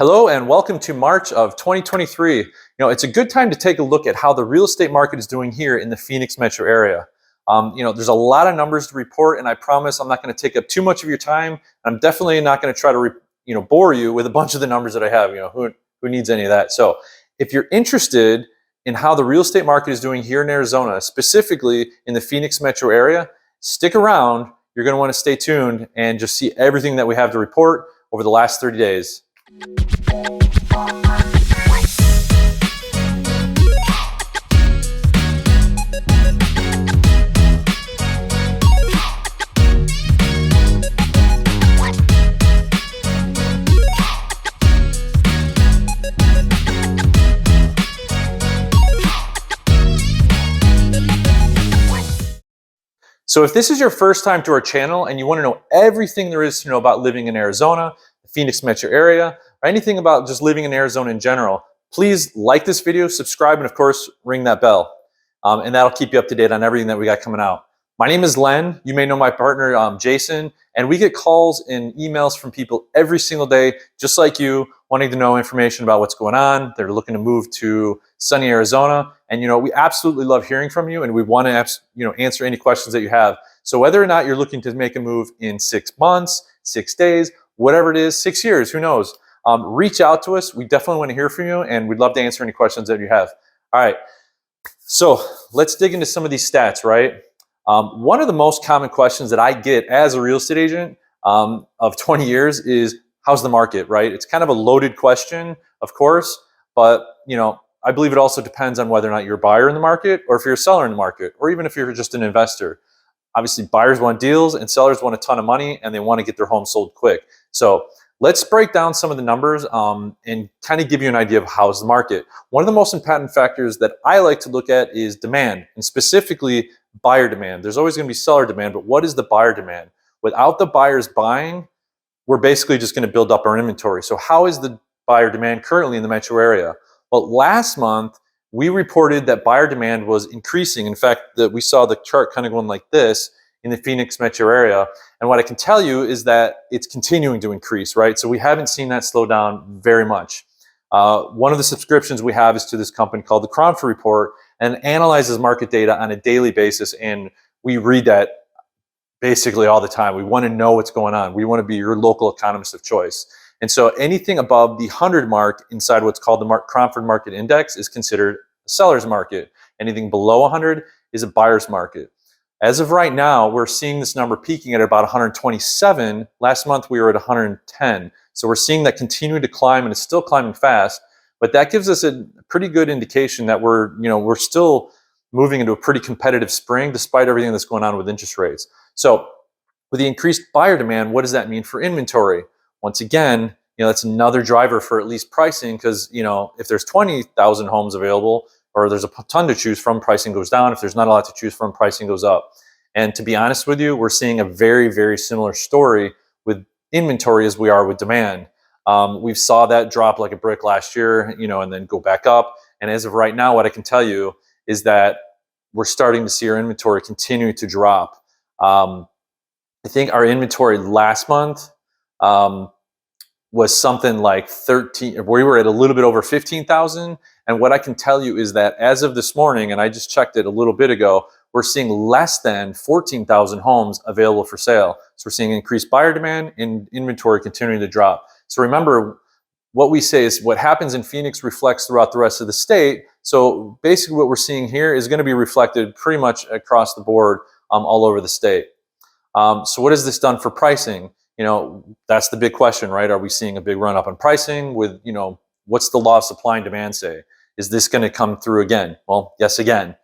Hello and welcome to March of 2023. It's a good time to take a look at how the real estate market is doing here in the Phoenix metro area. There's a lot of numbers to report, and I promise I'm not going to take up too much of your time. I'm definitely not going to try to, bore you with a bunch of the numbers that I have. Who needs any of that? So, if you're interested in how the real estate market is doing here in Arizona, specifically in the Phoenix metro area, stick around. You're going to want to stay tuned and just see everything that we have to report over the last 30 days. So if this is your first time to our channel and you want to know everything there is to know about living in Arizona, the Phoenix metro area, or anything about just living in Arizona in general, please like this video, subscribe, and of course, ring that bell. And that'll keep you up to date on everything that we got coming out. My name is Len. You may know my partner, Jason, and we get calls and emails from people every single day, just like you, wanting to know information about what's going on. They're looking to move to sunny Arizona. And, we absolutely love hearing from you, and we want to, answer any questions that you have. So whether or not you're looking to make a move in 6 months, 6 days, whatever it is, 6 years, who knows? Reach out to us. We definitely want to hear from you, and we'd love to answer any questions that you have. All right. So let's dig into some of these stats, right? One of the most common questions that I get as a real estate agent of 20 years is, how's the market, right? It's kind of a loaded question, of course, but, I believe it also depends on whether or not you're a buyer in the market or if you're a seller in the market, or even if you're just an investor. Obviously, buyers want deals and sellers want a ton of money and they want to get their home sold quick. So let's break down some of the numbers and kind of give you an idea of how's the market. One of the most important factors that I like to look at is demand, and specifically buyer demand. There's always going to be seller demand, but what is the buyer demand? Without the buyers buying, we're basically just going to build up our inventory. So how is the buyer demand currently in the metro area? Well, last month, we reported that buyer demand was increasing. In fact, we saw the chart kind of going like this in the Phoenix metro area. And what I can tell you is that it's continuing to increase, right? So we haven't seen that slow down very much. One of the subscriptions we have is to this company called the Cromford Report, and analyzes market data on a daily basis. And we read that basically all the time. We want to know what's going on. We want to be your local economist of choice. And so anything above the 100 mark inside what's called the Cromford Market Index is considered a seller's market. Anything below 100 is a buyer's market. As of right now, we're seeing this number peaking at about 127. Last month, we were at 110. So we're seeing that continue to climb, and it's still climbing fast. But that gives us a pretty good indication that we're still moving into a pretty competitive spring, despite everything that's going on with interest rates. So with the increased buyer demand, what does that mean for inventory? Once again, that's another driver for at least pricing, because, if there's 20,000 homes available, or there's a ton to choose from, pricing goes down. If there's not a lot to choose from, pricing goes up. And to be honest with you, we're seeing a very, very similar story with inventory as we are with demand. We saw that drop like a brick last year, and then go back up. And as of right now, what I can tell you is that we're starting to see our inventory continue to drop. I think our inventory last month was something like 13, we were at a little bit over 15,000. And what I can tell you is that as of this morning, and I just checked it a little bit ago, we're seeing less than 14,000 homes available for sale. So we're seeing increased buyer demand and inventory continuing to drop. So remember, what we say is what happens in Phoenix reflects throughout the rest of the state. So basically what we're seeing here is going to be reflected pretty much across the board all over the state. So what has this done for pricing? That's the big question, right? Are we seeing a big run up on pricing with, what's the law of supply and demand say? Is this going to come through again? Well, yes, again,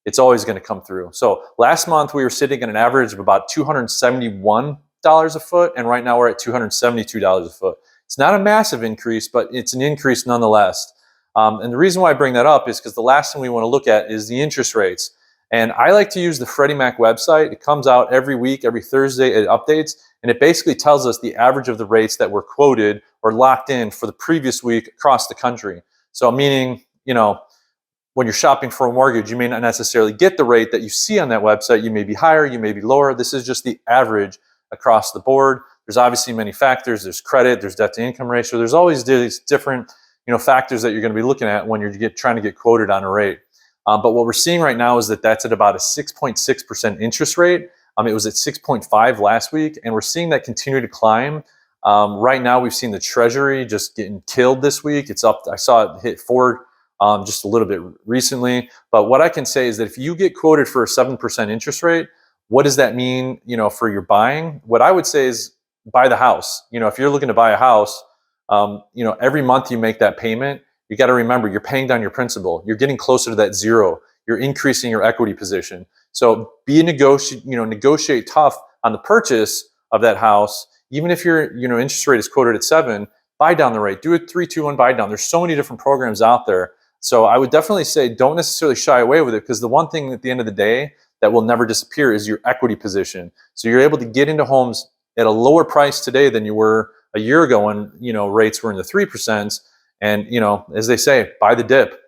it's always going to come through. So last month we were sitting at an average of about $271 a foot. And right now we're at $272 a foot. It's not a massive increase, but it's an increase nonetheless. And the reason why I bring that up is because the last thing we want to look at is the interest rates. And I like to use the Freddie Mac website. It comes out every week, every Thursday, it updates, and it basically tells us the average of the rates that were quoted or locked in for the previous week across the country. So meaning, when you're shopping for a mortgage, you may not necessarily get the rate that you see on that website. You may be higher, you may be lower. This is just the average across the board. there's obviously many factors. There's credit, there's debt to income ratio. There's always these different, factors that you're going to be looking at when you're trying to get quoted on a rate. But what we're seeing right now is that that's at about a 6.6% interest rate. It was at 6.5 last week, and we're seeing that continue to climb. Right now, we've seen the Treasury just getting killed this week. It's up. I saw it hit 4 just a little bit recently. But what I can say is that if you get quoted for a 7% interest rate, what does that mean, for your buying? What I would say is buy the house. If you're looking to buy a house, every month you make that payment, you got to remember you're paying down your principal. You're getting closer to that zero. You're increasing your equity position. So negotiate tough on the purchase of that house. Even if your interest rate is quoted at 7, buy down the rate. Do a 3-2-1 buy down. There's so many different programs out there. So I would definitely say don't necessarily shy away with it, because the one thing at the end of the day that will never disappear is your equity position. So you're able to get into homes at a lower price today than you were a year ago when rates were in the 3%. And as they say, buy the dip.